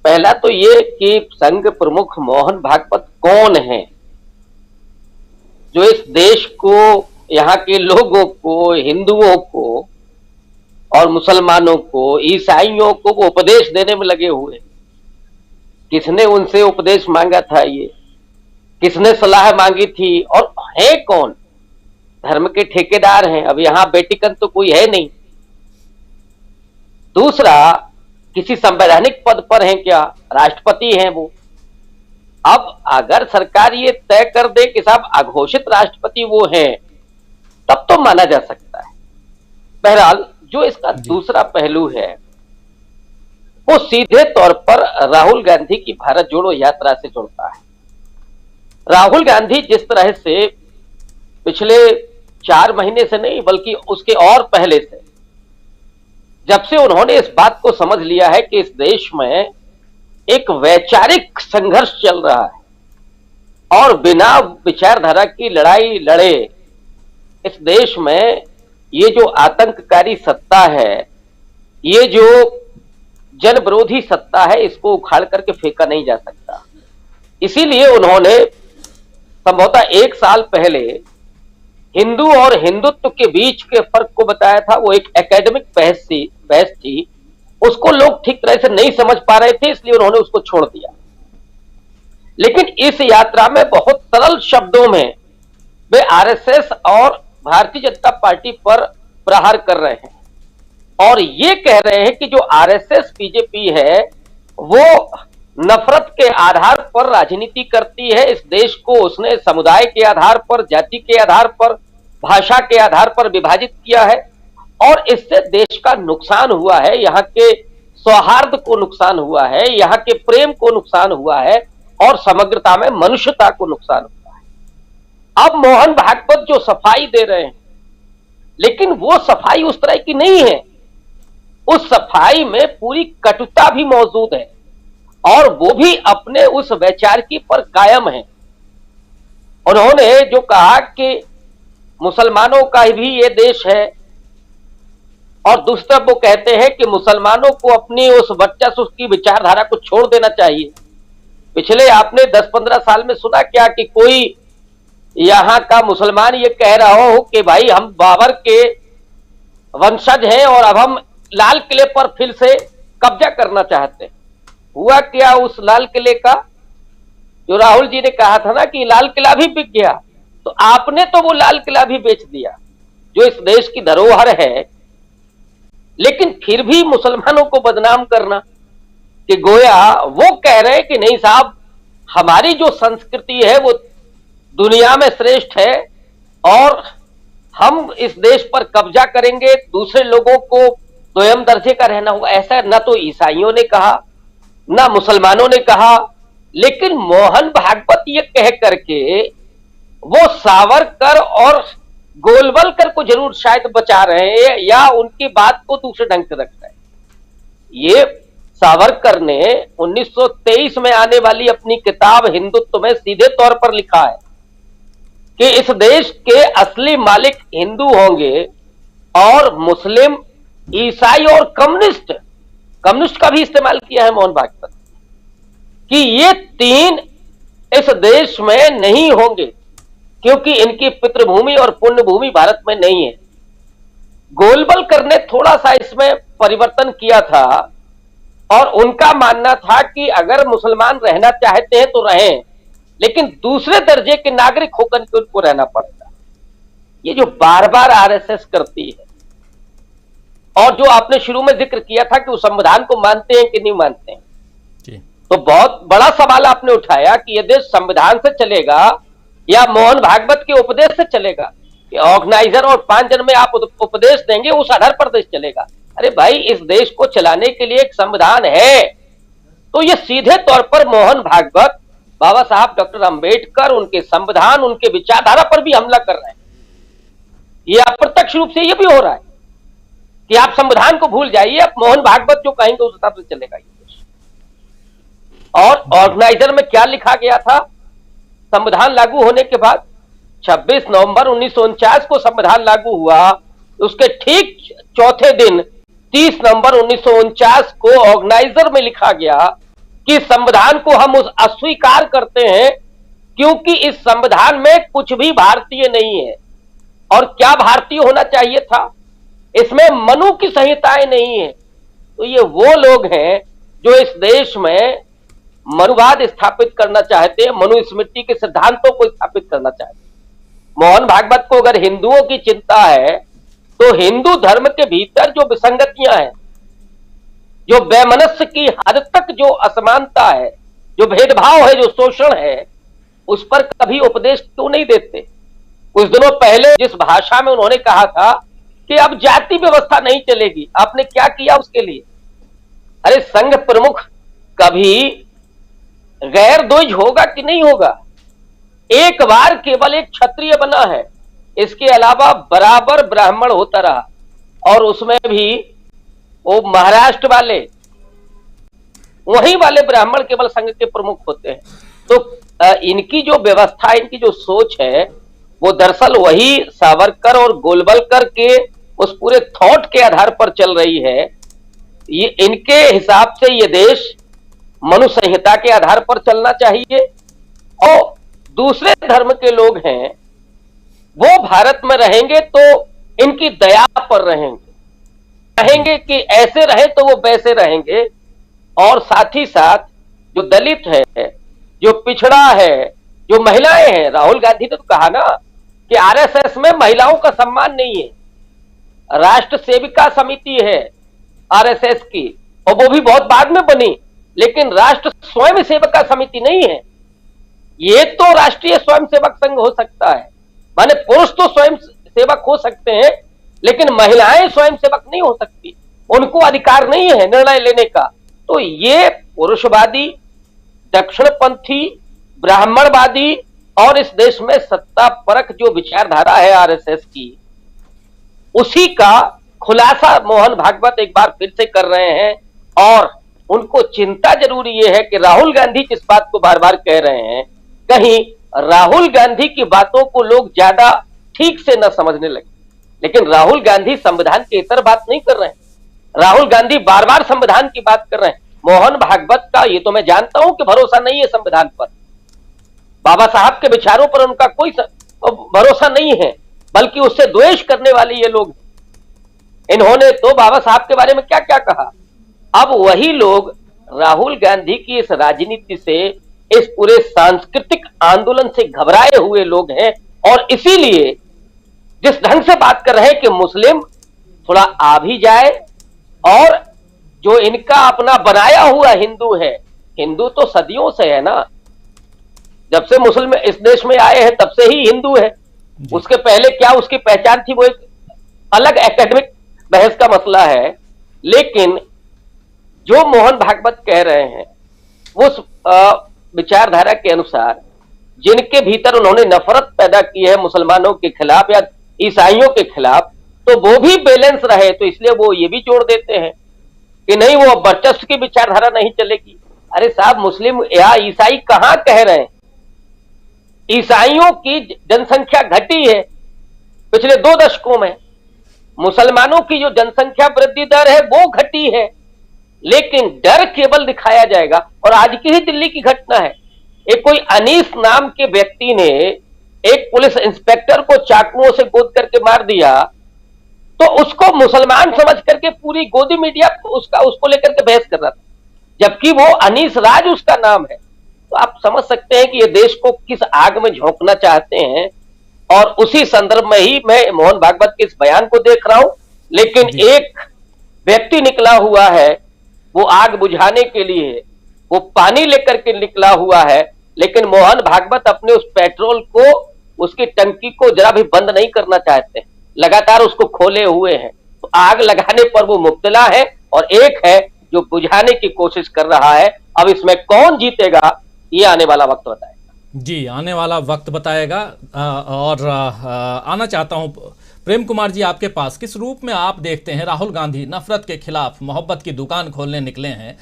पहला तो ये कि संघ प्रमुख मोहन भागवत कौन है जो इस देश को, यहाँ के लोगों को, हिंदुओं को और मुसलमानों को, ईसाइयों को वो उपदेश देने में लगे हुए। किसने उनसे उपदेश मांगा था? ये किसने सलाह मांगी थी? और है कौन? धर्म के ठेकेदार हैं। अब यहां वेटिकन तो कोई है नहीं। दूसरा, किसी संवैधानिक पद पर हैं क्या? राष्ट्रपति हैं वो। अब अगर सरकार ये तय कर दे कि साहब अघोषित राष्ट्रपति वो हैं, तब तो माना जा सकता है। बहरहाल, जो इसका दूसरा पहलू है वो सीधे तौर पर राहुल गांधी की भारत जोड़ो यात्रा से जुड़ता है। राहुल गांधी जिस तरह से पिछले 4 महीने से नहीं बल्कि उसके और पहले से, जब से उन्होंने इस बात को समझ लिया है कि इस देश में एक वैचारिक संघर्ष चल रहा है और बिना विचारधारा की लड़ाई लड़े इस देश में ये जो आतंककारी सत्ता है, ये जो जन विरोधी सत्ता है, इसको उखाड़ करके फेंका नहीं जा सकता। इसीलिए उन्होंने संभवतः 1 साल पहले हिंदू और हिंदुत्व के बीच के फर्क को बताया था। वो एक एकेडमिक बहस थी, उसको लोग ठीक तरह से नहीं समझ पा रहे थे, इसलिए उन्होंने उसको छोड़ दिया। लेकिन इस यात्रा में बहुत सरल शब्दों में वे आरएसएस और भारतीय जनता पार्टी पर प्रहार कर रहे हैं और ये कह रहे हैं कि जो आरएसएस बीजेपी है वो नफरत के आधार पर राजनीति करती है। इस देश को उसने समुदाय के आधार पर, जाति के आधार पर, भाषा के आधार पर विभाजित किया है और इससे देश का नुकसान हुआ है, यहाँ के सौहार्द को नुकसान हुआ है, यहाँ के प्रेम को नुकसान हुआ है और समग्रता में मनुष्यता को नुकसान हुआ है। अब मोहन भागवत जो सफाई दे रहे हैं, लेकिन वो सफाई उस तरह की नहीं है। उस सफाई में पूरी कटुता भी मौजूद है और वो भी अपने उस वैचारिकी पर कायम है। उन्होंने जो कहा कि मुसलमानों का भी ये देश है और दूसरी तरफ वो कहते हैं कि मुसलमानों को अपनी उस वर्चस्व की विचारधारा को छोड़ देना चाहिए। पिछले आपने 10-15 साल में सुना क्या कि कोई यहां का मुसलमान ये कह रहा हो कि भाई हम बाबर के वंशज हैं और अब हम लाल किले पर फिर से कब्जा करना चाहते हैं। हुआ क्या उस लाल किले का? जो राहुल जी ने कहा था ना कि लाल किला भी बिक गया, तो आपने तो वो लाल किला भी बेच दिया जो इस देश की धरोहर है। लेकिन फिर भी मुसलमानों को बदनाम करना कि गोया वो कह रहे हैं कि नहीं साहब, हमारी जो संस्कृति है वो दुनिया में श्रेष्ठ है और हम इस देश पर कब्जा करेंगे, दूसरे लोगों को दोयम दर्जे का रहना होगा। ऐसा न तो ईसाइयों ने कहा, ना मुसलमानों ने कहा, लेकिन मोहन भागवत ये कह करके वो सावरकर और गोलवलकर को जरूर शायद बचा रहे हैं या उनकी बात को दूसरे ढंग से रख रहे हैं। ये सावरकर ने 1923 में आने वाली अपनी किताब हिंदुत्व में सीधे तौर पर लिखा है कि इस देश के असली मालिक हिंदू होंगे और मुस्लिम, ईसाई और कम्युनिस्ट का भी इस्तेमाल किया है मोहन भागवत कि ये 3 इस देश में नहीं होंगे क्योंकि इनकी पितृभूमि और पुण्यभूमि भारत में नहीं है। गोलवलकर ने थोड़ा सा इसमें परिवर्तन किया था और उनका मानना था कि अगर मुसलमान रहना चाहते हैं तो रहें, लेकिन दूसरे दर्जे के नागरिक होकर के उनको रहना पड़ता। ये जो बार बार आरएसएस करती है और जो आपने शुरू में जिक्र किया था कि वो संविधान को मानते हैं कि नहीं मानते हैं, तो बहुत बड़ा सवाल आपने उठाया कि ये देश संविधान से चलेगा या मोहन भागवत के उपदेश से चलेगा कि ऑर्गेनाइजर और 5 जन में आप उपदेश देंगे उस आधार पर देश चलेगा। अरे भाई, इस देश को चलाने के लिए एक संविधान है। तो ये सीधे तौर पर मोहन भागवत, बाबा साहब डॉक्टर अंबेडकर, उनके संविधान, उनके विचारधारा पर भी हमला कर रहे हैं। ये अप्रत्यक्ष रूप से ये भी हो रहा है कि आप संविधान को भूल जाइए, आप मोहन भागवत जो कहेंगे उस हिसाब से चलेगा ये देश। और ऑर्गेनाइजर में क्या लिखा गया था? संविधान लागू होने के बाद 26 नवंबर 1949 को संविधान लागू हुआ, उसके ठीक चौथे दिन 30 नवंबर 1949 को ऑर्गेनाइजर में लिखा गया कि संविधान को हम उस अस्वीकार करते हैं क्योंकि इस संविधान में कुछ भी भारतीय नहीं है। और क्या भारतीय होना चाहिए था? इसमें मनु की संहिताएं नहीं है। तो ये वो लोग हैं जो इस देश में मनुवाद स्थापित करना चाहते हैं, मनुस्मृति के सिद्धांतों को स्थापित करना चाहते हैं। मोहन भागवत को अगर हिंदुओं की चिंता है तो हिंदू धर्म के भीतर जो विसंगतियां हैं, जो वैमनस्य की हद तक जो असमानता है, जो भेदभाव है, जो शोषण है, उस पर कभी उपदेश क्यों नहीं देते? कुछ दिनों पहले जिस भाषा में उन्होंने कहा था कि अब जाति व्यवस्था नहीं चलेगी, आपने क्या किया उसके लिए? अरे संघ प्रमुख कभी गैर द्विज होगा कि नहीं होगा? एक बार केवल एक क्षत्रिय बना है, इसके अलावा बराबर ब्राह्मण होता रहा। और उसमें भी वो महाराष्ट्र वाले, वहीं वाले ब्राह्मण केवल संघ के प्रमुख होते हैं। तो इनकी जो व्यवस्था, इनकी जो सोच है, वो दरअसल वही सावरकर और गोलवलकर के उस पूरे थॉट के आधार पर चल रही है। ये इनके हिसाब से ये देश मनु संहिता के आधार पर चलना चाहिए और दूसरे धर्म के लोग हैं वो भारत में रहेंगे तो इनकी दया पर रहेंगे कि ऐसे रहे तो वो वैसे रहेंगे। और साथ ही साथ जो दलित है, जो पिछड़ा है, जो महिलाएं हैं, राहुल गांधी ने तो कहा ना कि आरएसएस में महिलाओं का सम्मान नहीं है। राष्ट्र सेविका समिति है आरएसएस की, और वो भी बहुत बाद में बनी, लेकिन राष्ट्र स्वयं सेवका समिति नहीं है। ये तो राष्ट्रीय स्वयंसेवक संघ हो सकता है, माने पुरुष तो स्वयं सेवक हो सकते हैं, लेकिन महिलाएं स्वयंसेवक नहीं हो सकती, उनको अधिकार नहीं है निर्णय लेने का। तो ये पुरुषवादी, दक्षिणपंथी, ब्राह्मणवादी और इस देश में सत्ता परक जो विचारधारा है आरएसएस की, उसी का खुलासा मोहन भागवत एक बार फिर से कर रहे हैं। और उनको चिंता जरूरी ये है कि राहुल गांधी जिस बात को बार बार कह रहे हैं, कहीं राहुल गांधी की बातों को लोग ज्यादा ठीक से न समझने लगे। लेकिन राहुल गांधी संविधान के इतर बात नहीं कर रहे हैं, राहुल गांधी बार बार संविधान की बात कर रहे हैं। मोहन भागवत का ये तो मैं जानता हूं कि भरोसा नहीं है संविधान पर, बाबा साहब के विचारों पर उनका कोई भरोसा नहीं है, बल्कि उससे द्वेष करने वाले ये लोग। इन्होंने तो बाबा साहब के बारे में क्या क्या कहा। अब वही लोग राहुल गांधी की इस राजनीति से, इस पूरे सांस्कृतिक आंदोलन से घबराए हुए लोग हैं। और इसीलिए जिस ढंग से बात कर रहे हैं कि मुस्लिम थोड़ा आ भी जाए, और जो इनका अपना बनाया हुआ हिंदू है, हिंदू तो सदियों से है ना, जब से मुस्लिम इस देश में आए हैं तब से ही हिंदू है। उसके पहले क्या उसकी पहचान थी वो एक अलग एकेडमिक बहस का मसला है। लेकिन जो मोहन भागवत कह रहे हैं वो विचारधारा के अनुसार, जिनके भीतर उन्होंने नफरत पैदा की है मुसलमानों के खिलाफ या ईसाइयों के खिलाफ, तो वो भी बैलेंस रहे। तो इसलिए वो ये भी जोड़ देते हैं कि नहीं, वो वर्चस्व की विचारधारा नहीं चलेगी। अरे साहब, मुस्लिम या ईसाई कहां कह रहे हैं? ईसाइयों की जनसंख्या घटी है पिछले 2 दशकों में, मुसलमानों की जो जनसंख्या वृद्धि दर है वो घटी है, लेकिन डर केवल दिखाया जाएगा। और आज की ही दिल्ली की घटना है, एक कोई अनीस नाम के व्यक्ति ने एक पुलिस इंस्पेक्टर को चाकुओं से गोद करके मार दिया, तो उसको मुसलमान समझ करके पूरी गोदी मीडिया उसको लेकर के बहस कर रहा था, जबकि वो अनीस राज उसका नाम है। तो आप समझ सकते हैं कि ये देश को किस आग में झोंकना चाहते हैं। और उसी संदर्भ में ही मैं मोहन भागवत के इस बयान को देख रहा हूं। लेकिन एक व्यक्ति निकला हुआ है, वो आग बुझाने के लिए वो पानी लेकर के निकला हुआ है, लेकिन मोहन भागवत अपने उस पेट्रोल को, उसकी टंकी को जरा भी बंद नहीं करना चाहते, लगातार उसको खोले हुए हैं। तो आग लगाने पर वो मुब्तला है और एक है जो बुझाने की कोशिश कर रहा है। अब इसमें कौन जीतेगा ये आने वाला वक्त बताएगा। जी, आने वाला वक्त बताएगा। और आना चाहता हूं प्रेम कुमार जी आपके पास, किस रूप में आप देखते हैं राहुल गांधी नफरत के खिलाफ मोहब्बत की दुकान खोलने निकले हैं?